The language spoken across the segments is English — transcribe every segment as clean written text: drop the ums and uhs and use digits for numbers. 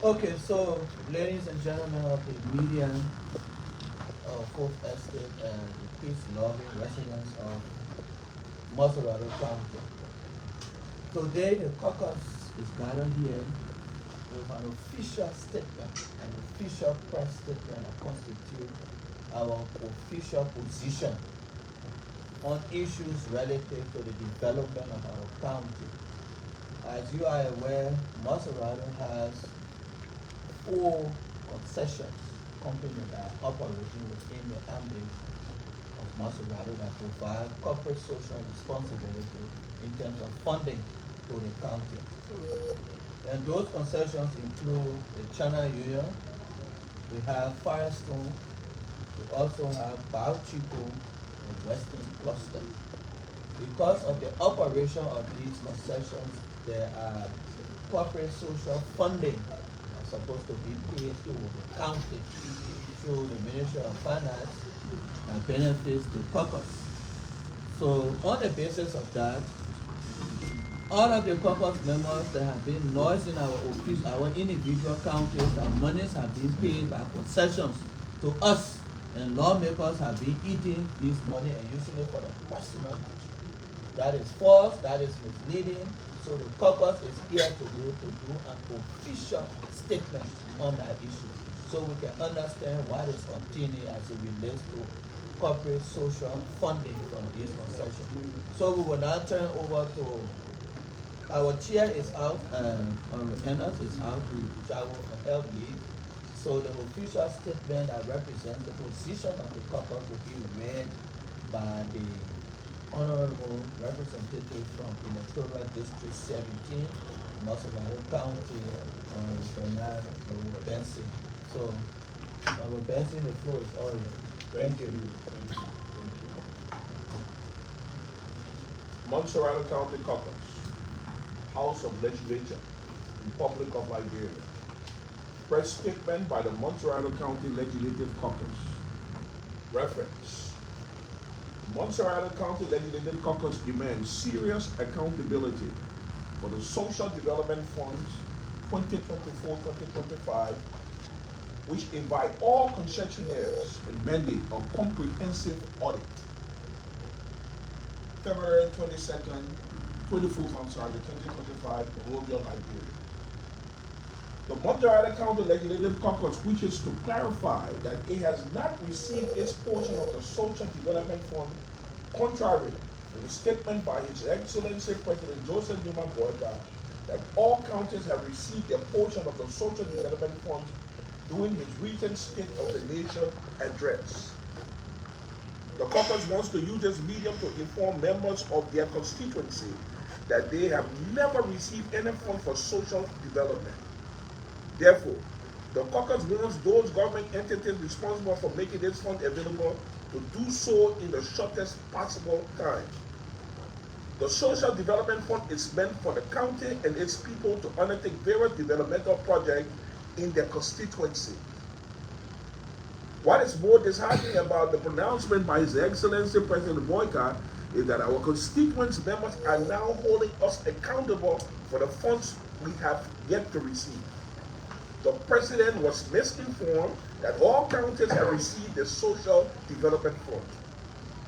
Okay, so ladies and gentlemen of the media, Fourth Estate, and the peace-loving residents of Montserrado County. Today, the caucus is gathered here with an official statement, an official press statement that constitutes our official position on issues relative to the development of our county. As you are aware, Montserrado has 4 concessions companies that are operating within the ambit of Montserrado that provide corporate social responsibility in terms of funding to the county. And those concessions include the China Union, we have Firestone, we also have Bauchico and Western Cluster. Because of the operation of these concessions, there are corporate social funding that's supposed to be paid to the county through the Ministry of Finance and benefits the caucus. So on the basis of that, all of the caucus members that have been lodged in our office, our individual counties, that monies have been paid by concessions to us, and lawmakers have been eating this money and using it for the personal. That is false, that is misleading. So the caucus is here today to do an official statement on that issue, so we can understand what is contained as it relates to corporate social funding from these concessions. So we will now turn over to our chair is out and our lieutenant is out to travel and help lead. So the official statement that represents the position of the caucus will be read by the Honorable Representative from Electoral District 17, Montserrado County, Bernard Benson. So, Benson, the floor is all yours. Thank you. Montserrado County Caucus, House of Legislature, Republic of Liberia. Press statement by the Montserrado County Legislative Caucus. Reference. Montserrado County Legislative Caucus demands serious accountability for the Social Development Funds 2024-2025, which invite all concessionaires and mandate a comprehensive audit. February 22nd, 2025, Monrovia, Liberia. The Montserrado County Legislative Caucus wishes to clarify that it has not received its portion of the Social Development Fund, contrary to the statement by His Excellency President Joseph Newman Boyka that all counties have received their portion of the Social Development Fund during his recent State of the Nation address. The caucus wants to use this medium to inform members of their constituency that they have never received any fund for social development. Therefore, the caucus wants those government entities responsible for making this fund available to do so in the shortest possible time. The Social Development Fund is meant for the county and its people to undertake various developmental projects in their constituency. What is more disheartening about the pronouncement by His Excellency President Boyka is that our constituents members are now holding us accountable for the funds we have yet to receive. The President was misinformed that all counties have received the Social Development Fund.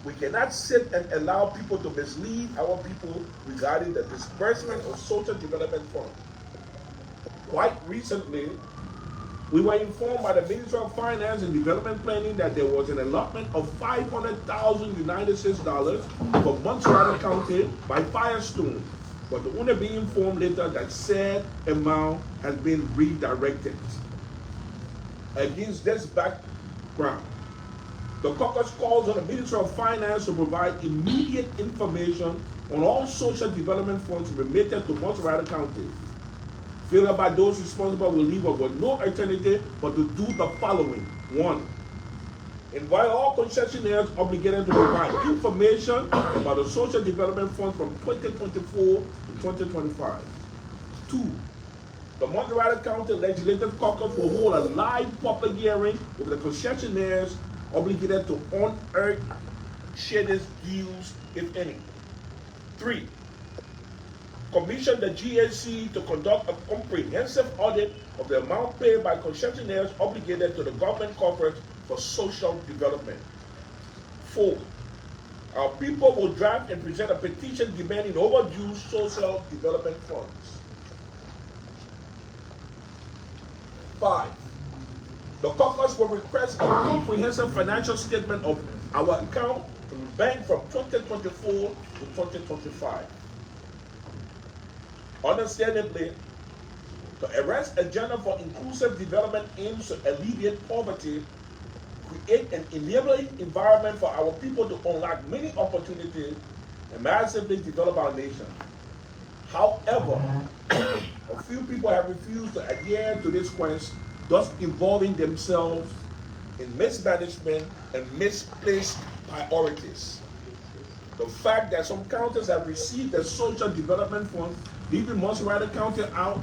We cannot sit and allow people to mislead our people regarding the disbursement of Social Development Fund. Quite recently, we were informed by the Ministry of Finance and Development Planning that there was an allotment of $500,000 United States dollars for Montserrado County by Firestone, but the owner being informed later that said amount has been redirected. Against this background, the caucus calls on the Ministry of Finance to provide immediate information on all social development funds remitted to Montserrado County. Failure by those responsible will leave us with no alternative but to do the following. 1. Invite all concessionaires obligated to provide information about the Social Development Fund from 2024 to 2025. 2. The Montserrado County Legislative Caucus will hold a live public hearing with the concessionaires obligated to unearth share these deals, if any. 3. commissioned the GAC to conduct a comprehensive audit of the amount paid by concessionaires obligated to the government corporate for social development. 4. Our people will draft and present a petition demanding overdue social development funds. 5. The caucus will request a comprehensive financial statement of our account from the bank from 2024 to 2025. Understandably, the arrest agenda for inclusive development aims to alleviate poverty, create an enabling environment for our people to unlock many opportunities, and massively develop our nation. However, a few people have refused to adhere to this quest, thus involving themselves in mismanagement and misplaced priorities. The fact that some counties have received the social development funds, leaving Montserrado County out,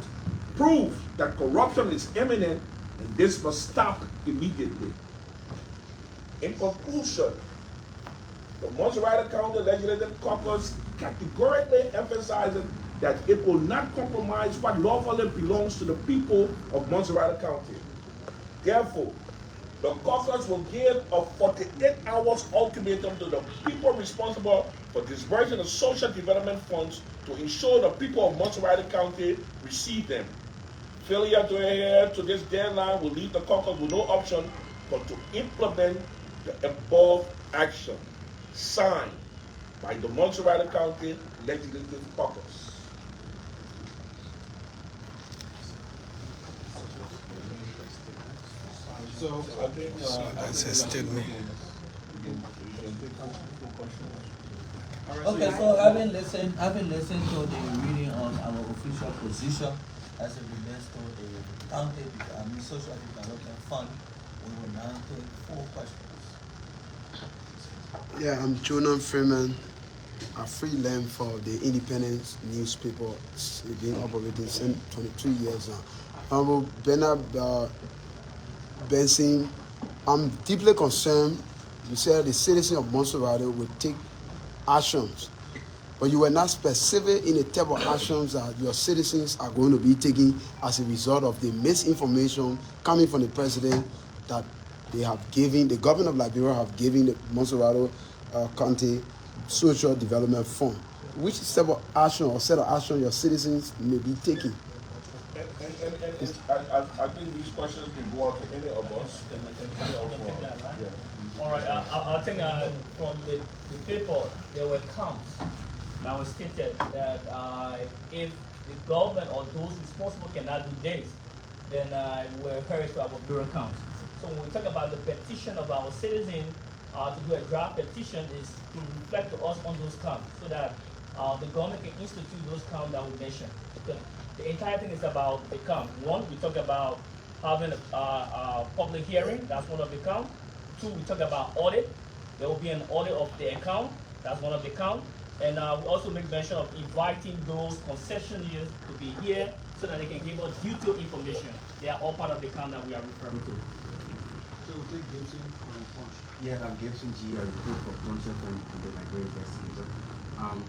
proves that corruption is imminent and this must stop immediately. In conclusion, the Montserrado County Legislative Caucus categorically emphasizes that it will not compromise what lawfully belongs to the people of Montserrado County. Therefore, the caucus will give a 48 hours ultimatum to the people responsible for disbursing the social development funds to ensure the people of Montserrado County receive them. Failure to adhere to this deadline will leave the caucus with no option but to implement the above action. Signed by the Montserrado County Legislative Caucus. So I think that's a statement. Okay, so having listened to the reading of our official position as it relates to the county social development fund, we will now take 4 questions. Yeah, I'm Jonah Freeman. I freelance for the Independent newspaper. It's been operating since 22 years now. Honorable Bernard Benson, I'm deeply concerned. You said the citizens of Montserrado will take actions, but you were not specific in the type of actions that your citizens are going to be taking as a result of the misinformation coming from the president that they have given, the government of Liberia have given the Montserrado County Social Development Fund. Which type of action or set of action your citizens may be taking? I think these questions can go out to any of us. All right, I think from the paper, there were counts that was stated that if the government or those responsible cannot do this, then we're encouraged to have a bureau count. So when we talk about the petition of our citizens to do a draft petition is to reflect to us on those counts so that the government can institute those counts that we mentioned. The entire thing is about the count. 1, we talk about having a public hearing. That's one of the count. 2, we talk about audit. There will be an audit of the account. That's one of the count. And we also make mention of inviting those concessionaires to be here so that they can give us detailed information. They are all part of the count that we are referring to. so we'll take Gibson from Punch. Yeah, I'm Gibson G. I report for Concept and the Liberia Investigator.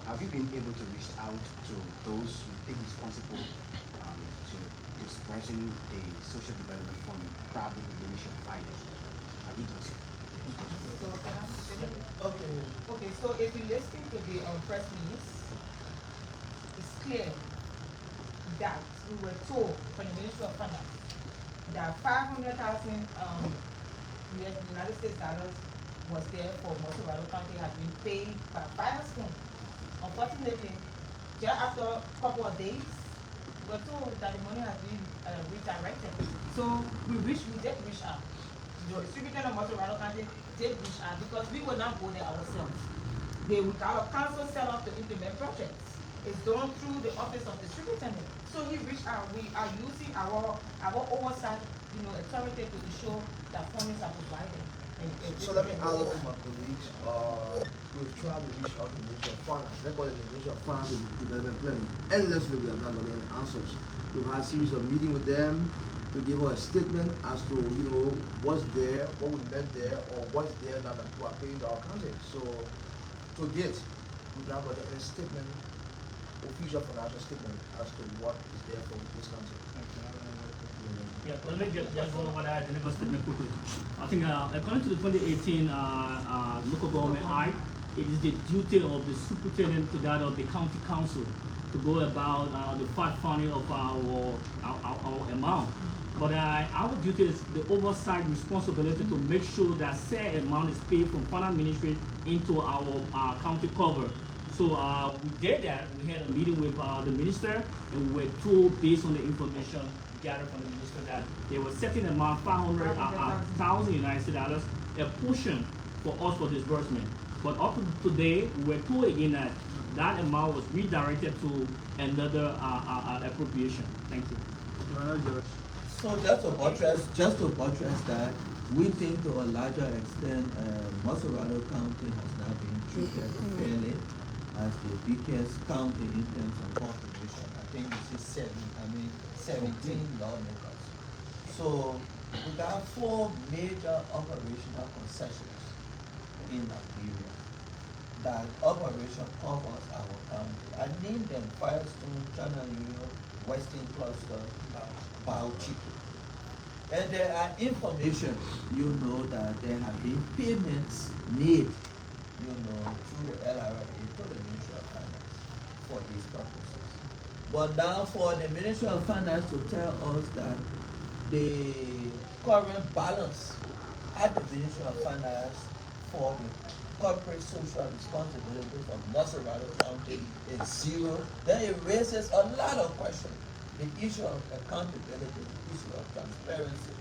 Have you been able to reach out to those who take responsible to dispersing the social development fund, probably the initial finance? Have you done so? So can I say that? Okay, so if you listen to the press release, it's clear that we were told from the Ministry of Finance that 500,000 United States dollars was there for Montserrado County has been paid by Firestone. Unfortunately, just after a couple of days, we were told that the money has been redirected. So we did reach out. The distributor of Montserrado County did reach out because we will not go there ourselves. Our council set up to implement projects. It's done through the office of the superintendent. So he reached out. We are using our oversight, authority to show that funds are provided. So let me add up to my colleagues. We've tried to reach out to the Ministry of Finance. Everybody in the Ministry of Finance is development planning. Endlessly, we have not gotten any answers. We've had a series of meetings with them to give us a statement as to what's there, what we left there, or what's there now that people are paying to our county. So to date, we've not got a statement, official financial statement as to what is there for this country. Yeah, let me just go over that deliver statement quickly. I think according to the 2018 local government act, it is the duty of the superintendent to that of the county council to go about the fact finding of our amount. But our duty is the oversight responsibility to make sure that said amount is paid from finance ministry into our county cover. So we did that. We had a meeting with the minister, and we were told based on the information gathered from the minister that they were setting amount $500,000 United States dollars, a portion for us for disbursement. But up to today, we were told again that that amount was redirected to another appropriation. Thank you. So just to buttress that, we think to a larger extent, Montserrado County has not been treated fairly as the biggest county in terms of population. I think this is 17 lawmakers. So we got 4 major operational concessions in Liberia. That operation covers our county. I named them Firestone, Channel Union, Western Cluster, Bauchi. And there are information, that there have been payments made, through the LRA to the Ministry of Finance for these purposes. But now for the Ministry of Finance to tell us that the current balance at the Ministry of Finance for the corporate social responsibility for Montserrado County is 0, then it raises a lot of questions. The issue of accountability, the issue of transparency.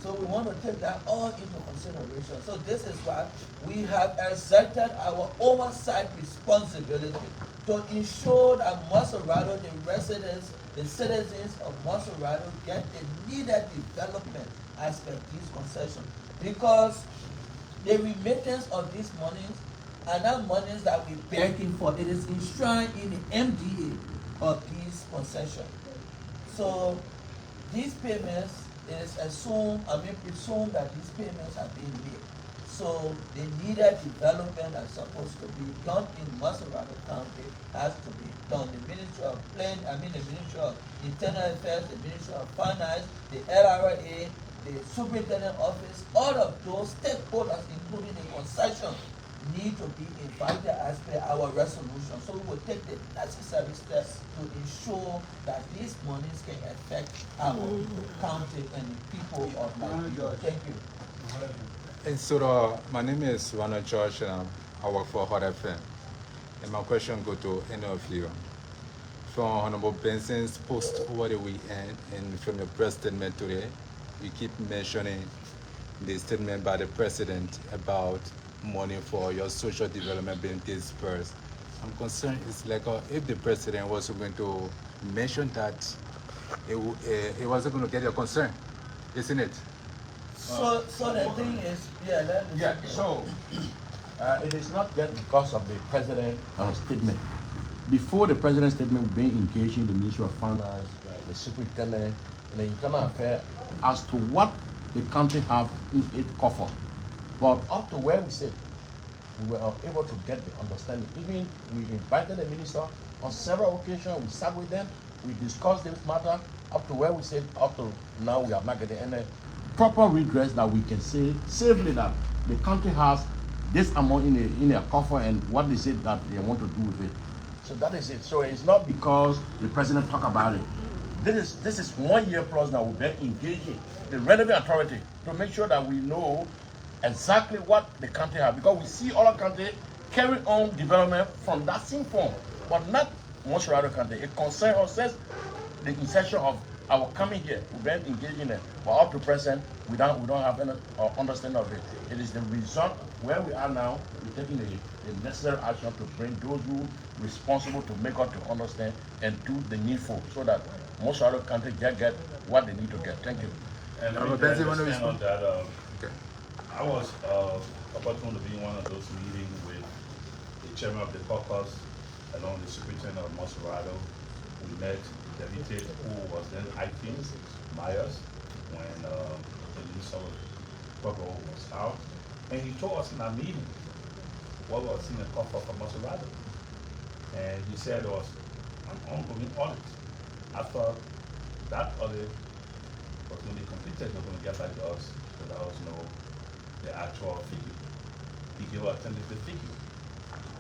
So we want to take that all into consideration. So this is why we have exerted our oversight responsibility to ensure that Montserrado, the residents, the citizens of Montserrado get the needed development as per these concessions. Because the remittance of these monies are not monies that we're begging for. It is enshrined in the MDA of these concessions. So these payments, it is presumed that these payments are being made. So the needed development that's supposed to be done in Montserrado County has to be done. The Ministry of the Ministry of Internal Affairs, the Ministry of Finance, the LRA, the Superintendent Office, all of those stakeholders, including the concession, need to be invited as per our resolution. So we will take the necessary steps to ensure that these monies can affect our county and the people of Liberia. Thank you. And so my name is Ronald George, and I work for Hot FM. And my question goes to any of you. From Honorable Benson's post over the weekend and from the press statement today, we keep mentioning the statement by the president about money for your social development being dispersed. I'm concerned it's like if the president was going to mention that, it wasn't going to get your concern, isn't it? So the thing is, So it is not yet because of the president's statement. Before the president's statement, we've been engaging the Ministry of Finance, the Superintendent, and the Internal Affairs as to what the country have in its coffer. But up to where we said, we were able to get the understanding. Even we invited the minister on several occasions, we sat with them, we discussed this matter, up to where we said, up to now we have not getting any proper redress that we can say safely that the country has this amount in their coffer and what they said that they want to do with it. So that is it. So it's not because the president talked about it. This is 1 year plus that we've been engaging the relevant authority to make sure that we know exactly what the country has, because we see other countries carry on development from that same form, but not Montserrado County. It concerns us, says the insertion of our coming here. We've been engaging it, but up to present, we don't have any understanding of it. It is the result where we are now. We're taking the necessary action to bring those who are responsible to make us to understand and do the needful, so that Montserrado County get what they need to get. Thank you. And let me understand on that. Okay. I was opportune to be in one of those meetings with the chairman of the caucus, along the superintendent of Montserrado. We met the deputy who was then acting, Myers, when the minister was out. And he told us in our meeting what was in the coffer for Montserrado. And he said there was an ongoing audit. After that audit was going to be completed, they're going to get back to us to let us know the actual figure. He gave us a tentative figure.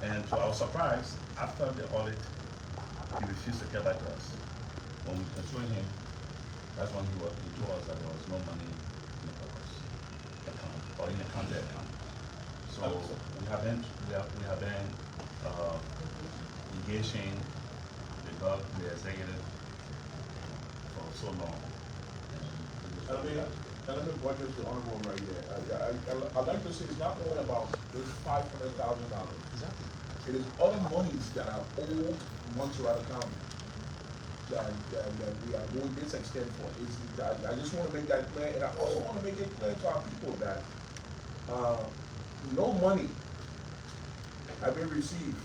And to our surprise, after the audit, he refused to get back to us. When we consulted him, that's when he told us that there was no money in the purpose account or in the county account. So we have been engaging the executive for so long. Let me point this to honorable right there. I'd like to say it's not only about this $500,000. It is other monies that are owed Montserrado County that we are going this extent for. I just want to make that clear, and I also want to make it clear to our people that no money have been received.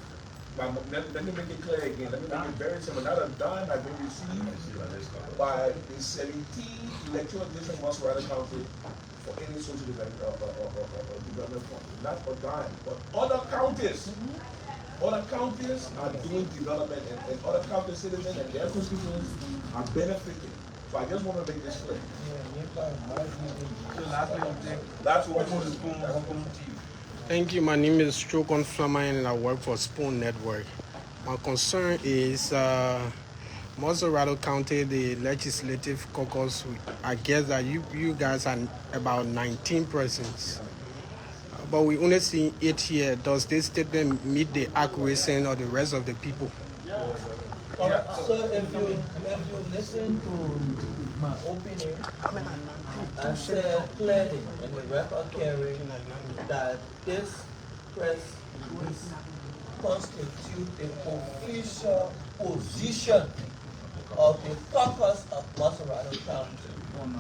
Let me make it clear again. Let me make it very simple. Not a dime has been received by the 17 electoral district of Montserrado County for any social development fund. Not a dime, but other counties. Other counties are doing development, and other county citizens and their constituents are benefiting. So I just want to make this clear. That's what Thank you. My name is Strokon Flaman and I work for Spoon Network. My concern is Montserrado County, the legislative caucus. I guess that you guys are about 19 persons. But we only see 8 here. Does this statement meet the accuracy of the rest of the people? So if you listen to my opening, I said clearly in the record carrying that this press release constitute an official position of the caucus of Montserrado County.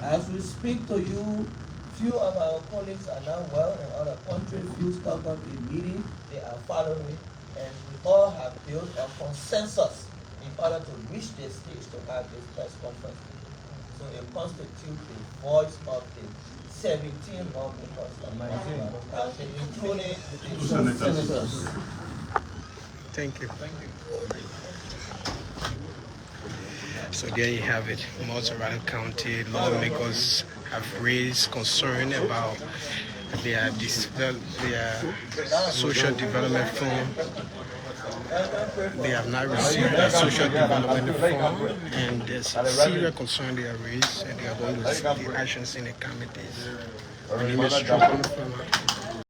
As we speak to you, few of our colleagues are now well in other countries, few stuck up in meeting, they are following, and we all have built a consensus in order to reach this stage to have this press conference. So it constitutes the voice of the 17 lawmakers of Montserrado County, including the 2 senators. Thank you. So there you have it. Montserrado County lawmakers have raised concern about their social development fund. They have not received a social development fund, and there's a serious concern they have raised, and they are going to see the actions in the committees. My name is Strokon Flaman.